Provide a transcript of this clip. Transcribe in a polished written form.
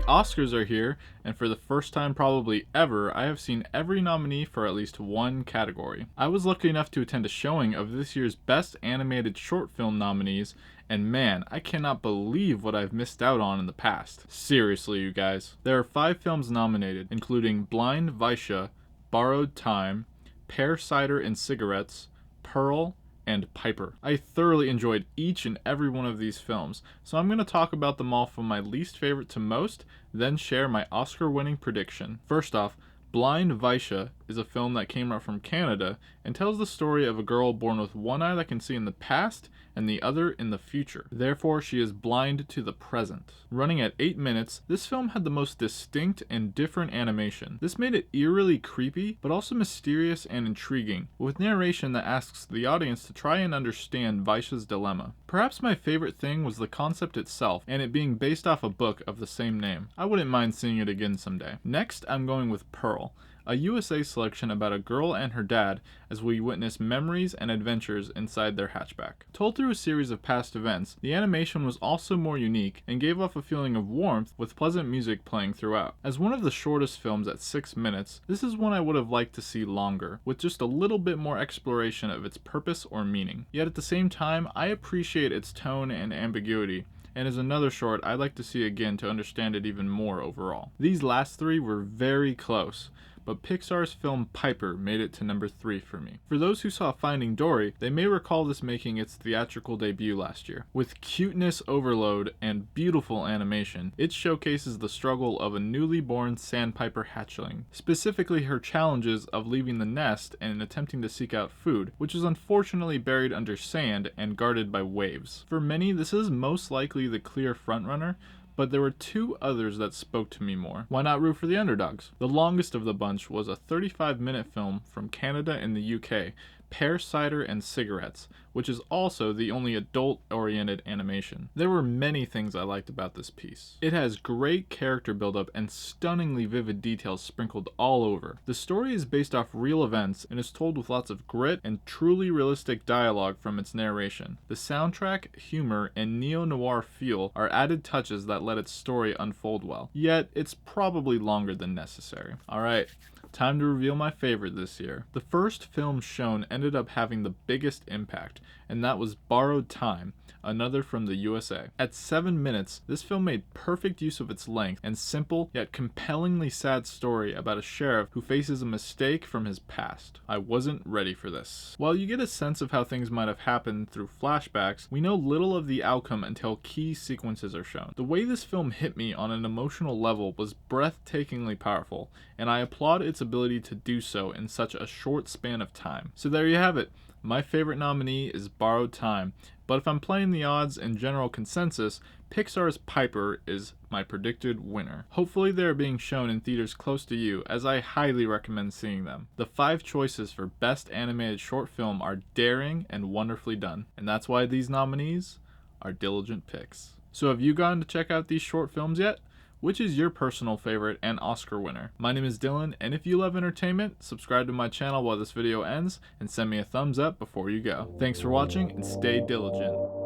The Oscars are here, and for the first time probably ever, I have seen every nominee for at least one category. I was lucky enough to attend a showing of this year's Best Animated Short Film nominees, and man, I cannot believe what I've missed out on in the past. Seriously, you guys. There are 5 films nominated, including Blind Vaysha, Borrowed Time, Pear, Cider, and Cigarettes, Pearl, and Piper. I thoroughly enjoyed each and every one of these films, so I'm going to talk about them all from my least favorite to most, then share my Oscar-winning prediction. First off, Blind Vaysha is a film that came out from Canada and tells the story of a girl born with one eye that can see in the past and the other in the future. Therefore, she is blind to the present. Running at 8 minutes, this film had the most distinct and different animation. This made it eerily creepy, but also mysterious and intriguing, with narration that asks the audience to try and understand Vaysha's dilemma. Perhaps my favorite thing was the concept itself, and it being based off a book of the same name. I wouldn't mind seeing it again someday. Next, I'm going with Pearl, a USA selection about a girl and her dad as we witness memories and adventures inside their hatchback. Told through a series of past events, the animation was also more unique and gave off a feeling of warmth with pleasant music playing throughout. As one of the shortest films at 6 minutes, this is one I would have liked to see longer, with just a little bit more exploration of its purpose or meaning. Yet at the same time, I appreciate its tone and ambiguity, and is another short I'd like to see again to understand it even more overall. These last 3 were very close, but Pixar's film Piper made it to number 3 for me. For those who saw Finding Dory, they may recall this making its theatrical debut last year. With cuteness overload and beautiful animation, it showcases the struggle of a newly born sandpiper hatchling, specifically her challenges of leaving the nest and attempting to seek out food, which is unfortunately buried under sand and guarded by waves. For many, this is most likely the clear frontrunner, but there were 2 others that spoke to me more. Why not root for the underdogs? The longest of the bunch was a 35-minute film from Canada and the UK, Pear, Cider, and Cigarettes, which is also the only adult-oriented animation. There were many things I liked about this piece. It has great character buildup and stunningly vivid details sprinkled all over. The story is based off real events and is told with lots of grit and truly realistic dialogue from its narration. The soundtrack, humor, and neo-noir feel are added touches that let its story unfold well, yet it's probably longer than necessary. Alright, time to reveal my favorite this year. The first film shown ended up having the biggest impact, and that was Borrowed Time, another from the USA. At 7 minutes, this film made perfect use of its length and simple yet compellingly sad story about a sheriff who faces a mistake from his past. I wasn't ready for this. While you get a sense of how things might have happened through flashbacks, we know little of the outcome until key sequences are shown. The way this film hit me on an emotional level was breathtakingly powerful, and I applaud its ability to do so in such a short span of time. So there you have it. My favorite nominee is Borrowed Time, but if I'm playing the odds and general consensus, Pixar's Piper is my predicted winner. Hopefully they are being shown in theaters close to you, as I highly recommend seeing them. The 5 choices for Best Animated Short Film are daring and wonderfully done, and that's why these nominees are diligent picks. So have you gone to check out these short films yet? Which is your personal favorite and Oscar winner? My name is Dylan, and if you love entertainment, subscribe to my channel while this video ends, and send me a thumbs up before you go. Thanks for watching, and stay diligent.